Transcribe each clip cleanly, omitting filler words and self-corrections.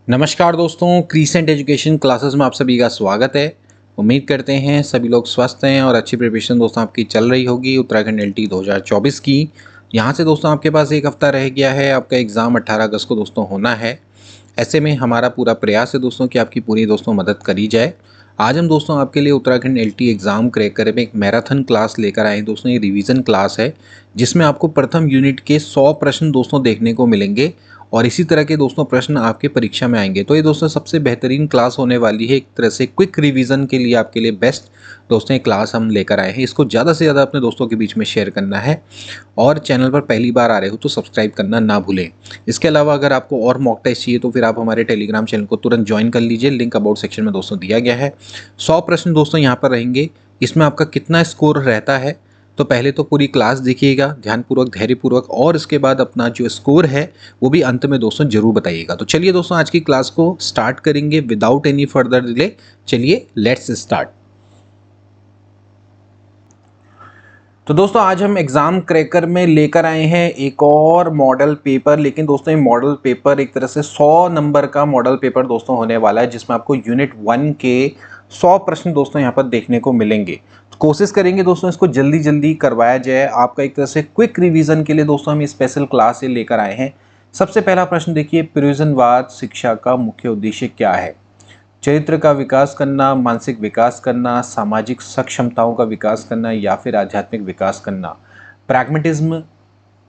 नमस्कार दोस्तों, crescent education classes में आप सभी का स्वागत है। उम्मीद करते हैं सभी लोग स्वस्थ हैं और अच्छी प्रिपरेशन दोस्तों आपकी चल रही होगी उत्तराखंड एलटी 2024 की। यहाँ से दोस्तों आपके पास एक हफ्ता रह गया है, आपका एग्ज़ाम 18 अगस्त को दोस्तों होना है। ऐसे में हमारा पूरा प्रयास है दोस्तों कि आपकी पूरी दोस्तों मदद करी जाए। आज हम दोस्तों आपके लिए उत्तराखंड एलटी एग्ज़ाम क्रैक करे में एक मैराथन क्लास लेकर आए दोस्तों। ये रिवीजन क्लास है जिसमें आपको प्रथम यूनिट के 100 प्रश्न दोस्तों देखने को मिलेंगे और इसी तरह के दोस्तों प्रश्न आपके परीक्षा में आएंगे। तो ये दोस्तों सबसे बेहतरीन क्लास होने वाली है, एक तरह से क्विक रिवीजन के लिए आपके लिए बेस्ट दोस्तों ये क्लास हम लेकर आए हैं। इसको ज़्यादा से ज़्यादा अपने दोस्तों के बीच में शेयर करना है और चैनल पर पहली बार आ रहे हो तो सब्सक्राइब करना ना भूलें। इसके अलावा अगर आपको और मॉक टेस्ट चाहिए तो फिर आप हमारे टेलीग्राम चैनल को तुरंत ज्वाइन कर लीजिए, लिंक अबाउट सेक्शन में दोस्तों दिया गया है। 100 प्रश्न दोस्तों यहाँ पर रहेंगे। इसमें आपका कितना स्कोर रहता है तो पहले तो पूरी क्लास देखिएगा ध्यानपूर्वक, धैर्यपूर्वक, और इसके बाद अपना जो स्कोर है वो भी अंत में दोस्तों जरूर बताइएगा। तो चलिए दोस्तों आज की क्लास को स्टार्ट करेंगे विदाउट एनी फर्दर डिले। चलिए लेट्स स्टार्ट। तो दोस्तों आज हम एग्ज़ाम क्रैकर में लेकर आए हैं एक और मॉडल पेपर, लेकिन दोस्तों ये मॉडल पेपर एक तरह से 100 नंबर का मॉडल पेपर दोस्तों होने वाला है जिसमें आपको यूनिट 1 के 100 प्रश्न दोस्तों यहाँ पर देखने को मिलेंगे। तो कोशिश करेंगे दोस्तों इसको जल्दी जल्दी करवाया जाए आपका, एक तरह से क्विक रिवीजन के लिए दोस्तों हम स्पेशल क्लास ये लेकर आए हैं। सबसे पहला प्रश्न देखिए, प्रयोजनवाद शिक्षा का मुख्य उद्देश्य क्या है? चरित्र का विकास करना, मानसिक विकास करना, सामाजिक सक्षमताओं का विकास करना या फिर आध्यात्मिक विकास करना। Pragmatism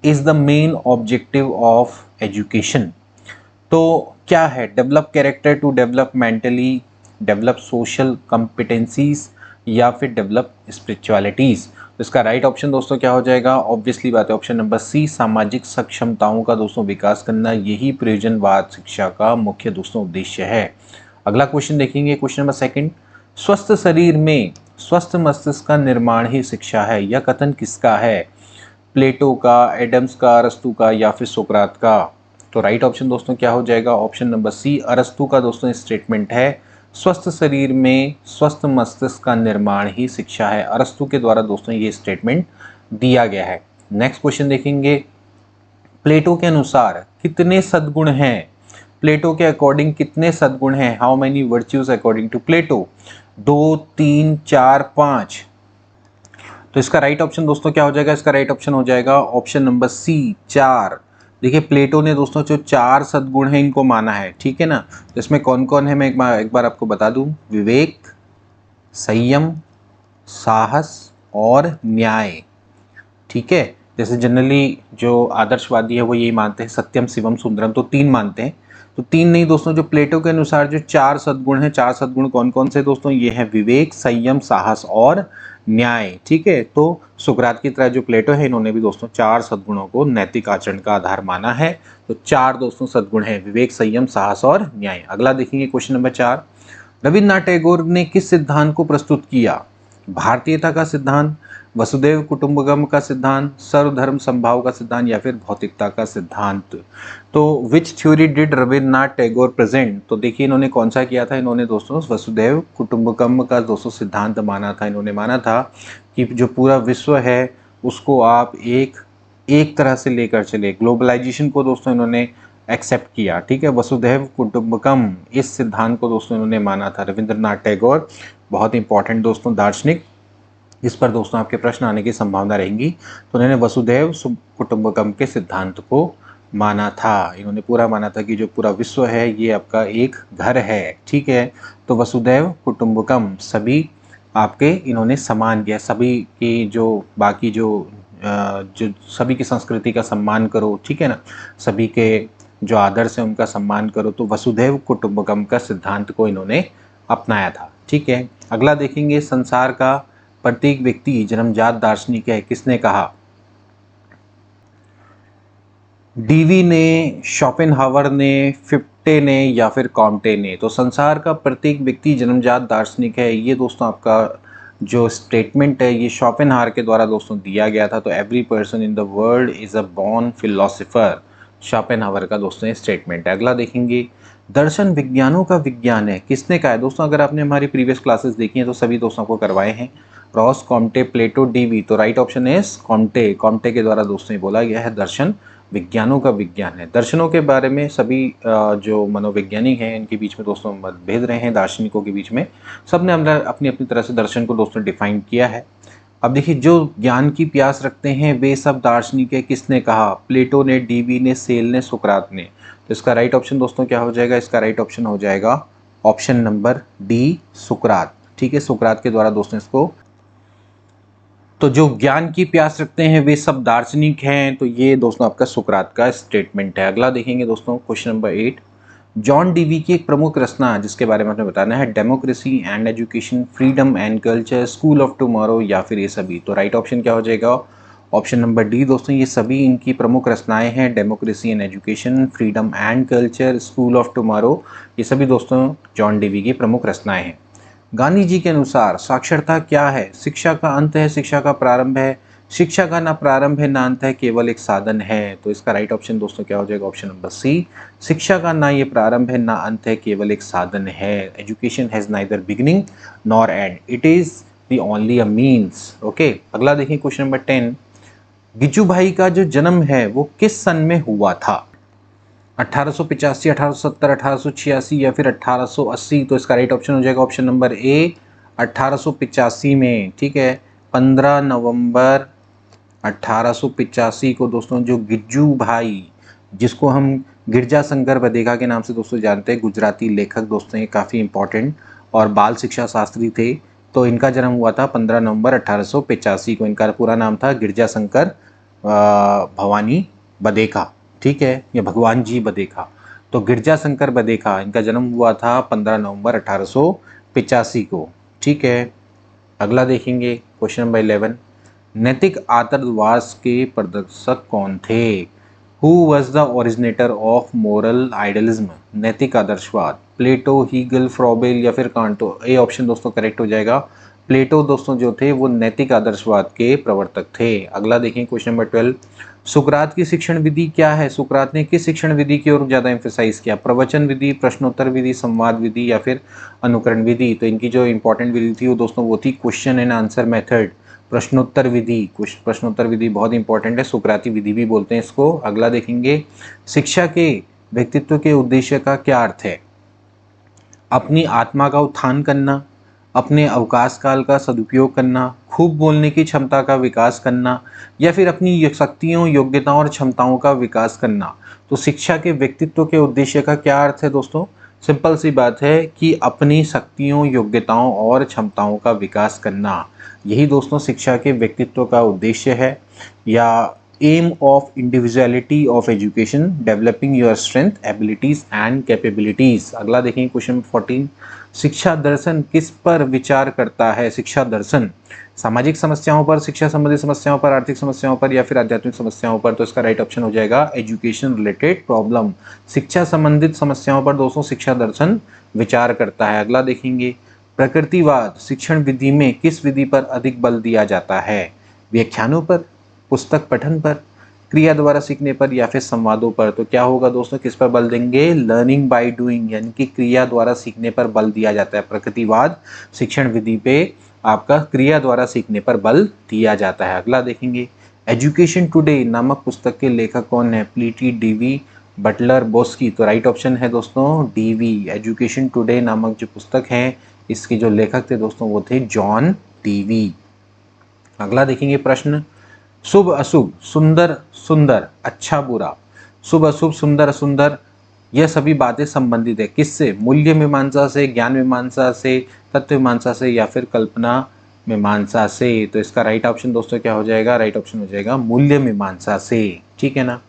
is the main objective of education. तो क्या है? Develop character to develop mentally, develop social competencies या फिर डेवलप स्पिरिचुअलिटीज। तो इसका राइट ऑप्शन दोस्तों क्या हो जाएगा? ऑब्वियसली बात है ऑप्शन नंबर सी, सामाजिक सक्षमताओं का दोस्तों विकास करना। यही प्रयोजनवाद शिक्षा का मुख्य दोस्तों उद्देश्य है। अगला क्वेश्चन देखेंगे, क्वेश्चन नंबर सेकंड, स्वस्थ शरीर में स्वस्थ मस्तिष्क का निर्माण ही शिक्षा है। यह कथन किसका है? प्लेटो का, एडम्स का, अरस्तु का या फिर सोक्रात का? तो राइट ऑप्शन दोस्तों क्या हो जाएगा? ऑप्शन नंबर सी, अरस्तु का दोस्तों स्टेटमेंट है स्वस्थ शरीर में स्वस्थ मस्तिष्क का निर्माण ही शिक्षा है। अरस्तु के द्वारा दोस्तों ये स्टेटमेंट दिया गया है। नेक्स्ट क्वेश्चन देखेंगे, प्लेटो के अनुसार कितने सद्गुण हैं? प्लेटो के अकॉर्डिंग कितने सद्गुण हैं? How many virtues according to Plato? 2, 3, 4, 5। तो इसका राइट ऑप्शन दोस्तों क्या हो जाएगा? इसका राइट ऑप्शन हो जाएगा ऑप्शन नंबर सी, 4। देखिए प्लेटो ने दोस्तों जो 4 सद्गुण हैं इनको माना है, ठीक है ना। तो इसमें कौन कौन है मैं एक बार आपको बता दूं। विवेक, संयम, साहस और न्याय, ठीक है। जैसे जनरली जो आदर्शवादी है वो यही मानते हैं, सत्यम शिवम सुंदरम, तो 3 मानते हैं। तो 3 नहीं दोस्तों, जो प्लेटो के अनुसार जो 4 सद्गुण हैं, 4 सद्गुण कौन कौन से दोस्तों? ये है विवेक, संयम, साहस और न्याय, ठीक है। तो सुकरात की तरह जो प्लेटो है इन्होंने भी दोस्तों 4 सद्गुणों को नैतिक आचरण का आधार माना है। तो 4 दोस्तों सद्गुण है, विवेक, संयम, साहस और न्याय। अगला देखेंगे क्वेश्चन नंबर 4, रविन्द्रनाथ टैगोर ने किस सिद्धांत को प्रस्तुत किया? भारतीयता का सिद्धांत, वसुधैव कुटुंबकम का सिद्धांत, सर्वधर्म संभाव का सिद्धांत या फिर भौतिकता का सिद्धांत। तो विच theory did Rabindranath Tagore present? तो देखिए इन्होंने कौन सा किया था? इन्होंने दोस्तों वसुधैव कुटुंबकम का दोस्तों सिद्धांत माना था। इन्होंने माना था कि जो पूरा विश्व है उसको आप एक तरह से लेकर चले, ग्लोबलाइजेशन को दोस्तों इन्होंने एक्सेप्ट किया, ठीक है। वसुधैव कुटुंबकम इस सिद्धांत को दोस्तों इन्होंने माना था रविंद्रनाथ टैगोर। बहुत इंपॉर्टेंट दोस्तों दार्शनिक, इस पर दोस्तों आपके प्रश्न आने की संभावना रहेंगी। तो उन्होंने वसुधैव कुटुंबकम के सिद्धांत को माना था। इन्होंने पूरा माना था कि जो पूरा विश्व है ये आपका एक घर है, ठीक है। तो वसुधैव कुटुंबकम, सभी आपके इन्होंने समान किया, सभी की जो बाकी जो सभी की संस्कृति का सम्मान करो, ठीक है ना, सभी के जो आदर्श है उनका सम्मान करो। तो वसुधैव कुटुंबकम का सिद्धांत को इन्होंने अपनाया था, ठीक है। अगला देखेंगे, संसार का प्रत्येक व्यक्ति जन्मजात दार्शनिक है, किसने कहा? डीवी ने, शोपेनहावर ने, फिफ्टे ने या फिर कॉम्टे ने? तो संसार का प्रत्येक व्यक्ति जन्मजात दार्शनिक है, ये दोस्तों आपका जो स्टेटमेंट है ये शोपेनहावर के द्वारा दोस्तों दिया गया था। तो every person in the world is a born philosopher, Schopenhauer का दोस्तों ये स्टेटमेंट है। अगला देखेंगे, दर्शन विज्ञानों का विज्ञान है, किसने कहा है? दोस्तों अगर आपने हमारी प्रीवियस क्लासेस देखी हैं तो सभी दोस्तों को करवाए हैं, रॉस, कॉम्टे, प्लेटो, डीवी। तो राइट ऑप्शन है कॉम्टे, कॉम्टे के द्वारा दोस्तों बोला गया है दर्शन विज्ञानों का विज्ञान है। दर्शनों के बारे में सभी जो मनोवैज्ञानिक हैं इनके बीच में दोस्तों मतभेद रहे हैं, दार्शनिकों के बीच में सब ने अपनी अपनी तरह से दर्शन को दोस्तों डिफाइन किया है। अब देखिए, जो ज्ञान की प्यास रखते हैं वे सब दार्शनिक है, किसने कहा? प्लेटो ने, डीवी ने, सेल ने, सुकरात ने। तो इसका राइट ऑप्शन दोस्तों क्या हो जाएगा? इसका राइट ऑप्शन हो जाएगा ऑप्शन नंबर डी, सुकरात। ठीक है, सुकरात के द्वारा दोस्तों इसको। तो जो ज्ञान की प्यास रखते हैं वे सब दार्शनिक हैं, तो ये दोस्तों आपका सुकरात का स्टेटमेंट है। अगला देखेंगे दोस्तों, क्वेश्चन नंबर 8। जॉन डीवी की एक प्रमुख रचना जिसके बारे में आपने बताना है, democracy and education, freedom and culture, school of tomorrow, या फिर ये सभी। तो राइट ऑप्शन क्या हो जाएगा? ऑप्शन नंबर डी दोस्तों, ये सभी इनकी प्रमुख रचनाएं हैं। Democracy and education, freedom and culture, school of tomorrow, ये सभी दोस्तों जॉन डीवी की प्रमुख रचनाएं हैं। गांधी जी के अनुसार साक्षरता क्या है? शिक्षा का अंत है, शिक्षा का प्रारंभ है, शिक्षा का ना प्रारंभ है ना अंत है, केवल एक साधन है। तो इसका राइट ऑप्शन दोस्तों क्या हो जाएगा? ऑप्शन नंबर सी, शिक्षा का ना ये प्रारंभ है ना अंत है, केवल एक साधन है। Education has neither beginning nor and, it is the only a means. Okay, अगला देखिए क्वेश्चन नंबर 10। गिज्जू भाई का जो जन्म है वो किस सन में हुआ था? 1885, 1870, 1886 या फिर 1880। तो इसका राइट ऑप्शन हो जाएगा ऑप्शन नंबर ए, 1885 में। ठीक है, 15 नवंबर 1885 को दोस्तों जो गिज्जू भाई, जिसको हम गिरजा शंकर बधेगा के नाम से दोस्तों जानते हैं, गुजराती लेखक दोस्तों, ये काफ़ी इंपॉर्टेंट और बाल शिक्षा शास्त्री थे। तो इनका जन्म हुआ था 15 नवंबर 1885 को। इनका पूरा नाम था गिरजा शंकर भवानी बधेका। ठीक है, ये भगवान जी बधेका। तो गिरजा शंकर बधेका, इनका जन्म हुआ था 15 नवंबर 1885 को। ठीक है, अगला देखेंगे क्वेश्चन नंबर 11। नैतिक आदर्शवाद के प्रदर्शक कौन थे? Who was the originator of moral idealism? नैतिक आदर्शवाद, प्लेटो, हीगल, फ्रॉबेल या फिर कांट? तो ए ऑप्शन दोस्तों करेक्ट हो जाएगा। प्लेटो दोस्तों जो थे वो नैतिक आदर्शवाद के प्रवर्तक थे। अगला देखें क्वेश्चन नंबर 12। सुकरात की शिक्षण विधि क्या है? सुकरात ने किस शिक्षण विधि की ओर ज़्यादा एम्फेसाइज किया? प्रवचन विधि, प्रश्नोत्तर विधि, संवाद विधि या फिर अनुकरण विधि? तो इनकी जो इंपॉर्टेंट विधि थी वो दोस्तों वो थी क्वेश्चन एंड आंसर मेथड, प्रश्नोत्तर विधि। प्रश्नोत्तर विधि बहुत इंपॉर्टेंट है, सुकराती विधि भी बोलते हैं इसको। अगला देखेंगे, शिक्षा के व्यक्तित्व के उद्देश्य का क्या अर्थ है? अपनी आत्मा का उत्थान करना, अपने अवकाश काल का सदुपयोग करना, खूब बोलने की क्षमता का विकास करना, या फिर अपनी शक्तियों, योग्यताओं और क्षमताओं का विकास करना। तो शिक्षा के व्यक्तित्व के उद्देश्य का क्या अर्थ है दोस्तों? सिंपल सी बात है कि अपनी शक्तियों, योग्यताओं और क्षमताओं का विकास करना, यही दोस्तों शिक्षा के व्यक्तित्व का उद्देश्य है, या aim of individuality of education, developing your strength, abilities and capabilities. अगला देखें क्वेश्चन 14। शिक्षा दर्शन किस पर विचार करता है? शिक्षा दर्शन सामाजिक समस्याओं पर, शिक्षा संबंधी समस्याओं पर, आर्थिक समस्याओं पर या फिर आध्यात्मिक समस्याओं पर? तो इसका राइट ऑप्शन हो जाएगा एजुकेशन रिलेटेड प्रॉब्लम। शिक्षा संबंधित समस्याओं पर दोस्तों शिक्षा दर्शन विचार करता है। अगला देखेंगे, प्रकृतिवाद शिक्षण विधि में किस विधि पर अधिक बल दिया जाता है? व्याख्यानों पर, पुस्तक पठन पर, क्रिया द्वारा सीखने पर या फिर संवादों पर? तो क्या होगा दोस्तों, किस पर बल देंगे? लर्निंग बाय डूइंग, यानी कि क्रिया द्वारा सीखने पर बल दिया जाता है। प्रकृतिवाद शिक्षण विधि पे आपका क्रिया द्वारा सीखने पर बल दिया जाता है। अगला देखेंगे, एजुकेशन टुडे नामक पुस्तक के लेखक कौन है? प्लीटी, डीवी, बटलर, बोस्की? तो राइट ऑप्शन है दोस्तों डीवी। एजुकेशन टुडे नामक जो पुस्तक है इसके जो लेखक थे दोस्तों वो थे जॉन डीवी। अगला देखेंगे प्रश्न, शुभ अशुभ, सुंदर सुंदर, अच्छा बुरा, शुभ अशुभ, सुंदर असुंदर, यह सभी बातें संबंधित है किससे? मूल्य मीमांसा से, ज्ञान मीमांसा से, तत्व मीमांसा से या फिर कल्पना मीमांसा से? तो इसका राइट ऑप्शन दोस्तों क्या हो जाएगा? राइट ऑप्शन हो जाएगा मूल्य मीमांसा से। ठीक है ना,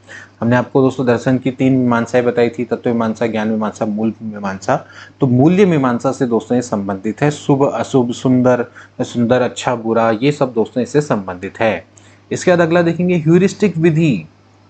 हमने आपको दोस्तों दर्शन की 3 मीमांसाएं बताई थी, तत्व मीमांसा, ज्ञान मीमांसा, मूल मीमांसा। तो मूल्य मीमांसा से दोस्तों ये संबंधित है। शुभ अशुभ, सुंदर सुंदर, अच्छा बुरा, ये सब दोस्तों इससे संबंधित है। इसके बाद अगला देखेंगे, ह्यूरिस्टिक विधि,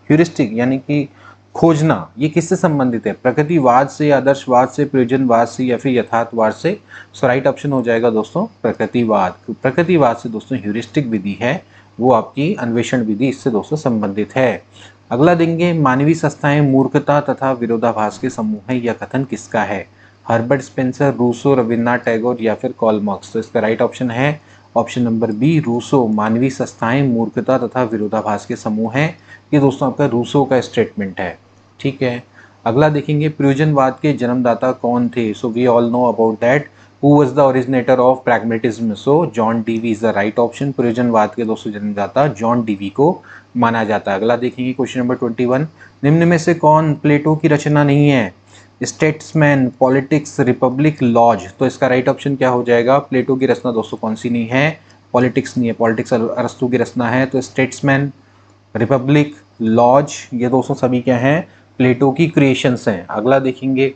ह्यूरिस्टिक यानी कि खोजना, ये किससे संबंधित है? प्रकृतिवाद से, आदर्शवाद से, प्रयोजनवाद से या फिर यथार्थवाद से? सो राइट ऑप्शन हो जाएगा दोस्तों प्रकृतिवाद। प्रकृतिवाद से दोस्तों ह्यूरिस्टिक विधि है वो आपकी अन्वेषण विधि इससे दोस्तों संबंधित है। अगला देंगे, मानवीय संस्थाएं मूर्खता तथा विरोधाभास के समूह है, यह कथन किसका है? Herbert Spencer, Rousseau, Rabindranath Tagore या फिर कार्ल मार्क्स? तो इसका राइट ऑप्शन है ऑप्शन नंबर बी रूसो, मानवीय संस्थाएं मूर्खता तथा विरोधाभास के समूह हैं। ये दोस्तों आपका रूसो का स्टेटमेंट है। ठीक है, अगला देखेंगे प्रयोजनवाद के जन्मदाता कौन थे। So we all know about that who was the originator of pragmatism. So John Dewey is the right option. प्रयोजनवाद के दोस्तों जन्मदाता जॉन डीवी को माना जाता है। अगला देखेंगे क्वेश्चन नंबर 21, निम्न में से कौन प्लेटो की रचना नहीं है। Statesman, politics, republic, laws. तो इसका राइट ऑप्शन क्या हो जाएगा। प्लेटो की रचना दोस्तों कौन सी नहीं है, पॉलिटिक्स नहीं है, पॉलिटिक्स अरस्तु की रचना है। तो स्टेट्समैन, रिपब्लिक, लॉज ये दोस्तों सभी क्या हैं, प्लेटो की क्रिएशंस हैं। अगला देखेंगे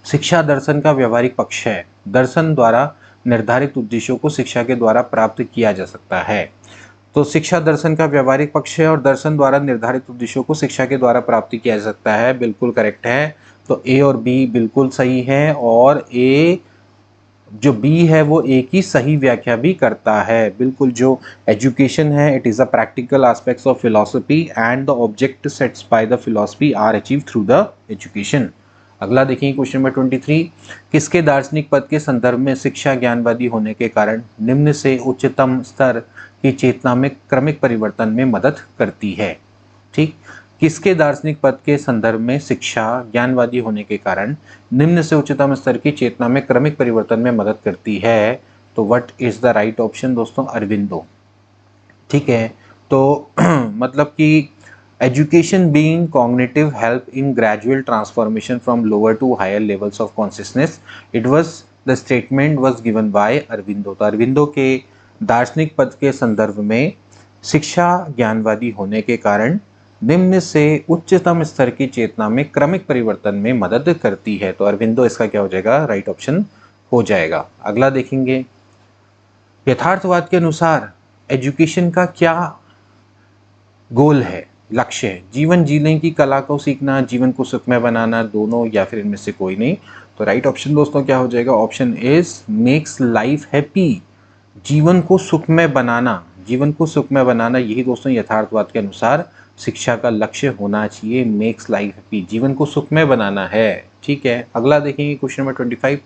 शिक्षा दर्शन का व्यवहारिक पक्ष है। दर्शन द्वारा निर्धारित उद्देश्यों को शिक्षा के द्वारा प्राप्त किया जा सकता है। तो शिक्षा दर्शन का व्यवहारिक पक्ष है और दर्शन द्वारा निर्धारित उद्देश्यों को शिक्षा के द्वारा प्राप्त किया जा सकता है, बिल्कुल करेक्ट है। तो ए और बी बिल्कुल सही है और ए जो बी है वो ए की सही व्याख्या भी करता है। बिल्कुल, जो एजुकेशन है it is a practical aspects of philosophy and the object sets by the philosophy are achieve through the education. अगला देखिए क्वेश्चन नंबर 23, किसके दार्शनिक पद के संदर्भ में शिक्षा ज्ञानवादी होने के कारण निम्न से उच्चतम स्तर की चेतना में क्रमिक परिवर्तन में मदद करती है। ठीक, किसके दार्शनिक पद के संदर्भ में शिक्षा ज्ञानवादी होने के कारण निम्न से उच्चतम स्तर की चेतना में क्रमिक परिवर्तन में मदद करती है। तो what is the right option दोस्तों, अरविंदो। ठीक है, तो मतलब कि education being cognitive help in gradual transformation from lower to higher levels of consciousness, it was the statement was given by Aurobindo. तो अरविंदो के दार्शनिक पद के संदर्भ में शिक्षा ज्ञानवादी होने के कारण निम्न से उच्चतम स्तर की चेतना में क्रमिक परिवर्तन में मदद करती है। तो अरविंदो इसका क्या हो जाएगा, राइट ऑप्शन हो जाएगा। अगला देखेंगे यथार्थवाद के अनुसार एजुकेशन का क्या गोल है, लक्ष्य है। जीवन जीने की कला को सीखना, जीवन को सुखमय बनाना, दोनों या फिर इनमें से कोई नहीं। तो राइट ऑप्शन दोस्तों क्या हो जाएगा, option is makes life happy. जीवन को सुखमय बनाना, जीवन को सुखमय बनाना यही दोस्तों यथार्थवाद के अनुसार शिक्षा का लक्ष्य होना चाहिए। मेक्स लाइफ हैप्पी, जीवन को सुखमय बनाना है। ठीक है, अगला देखेंगे क्वेश्चन नंबर 25,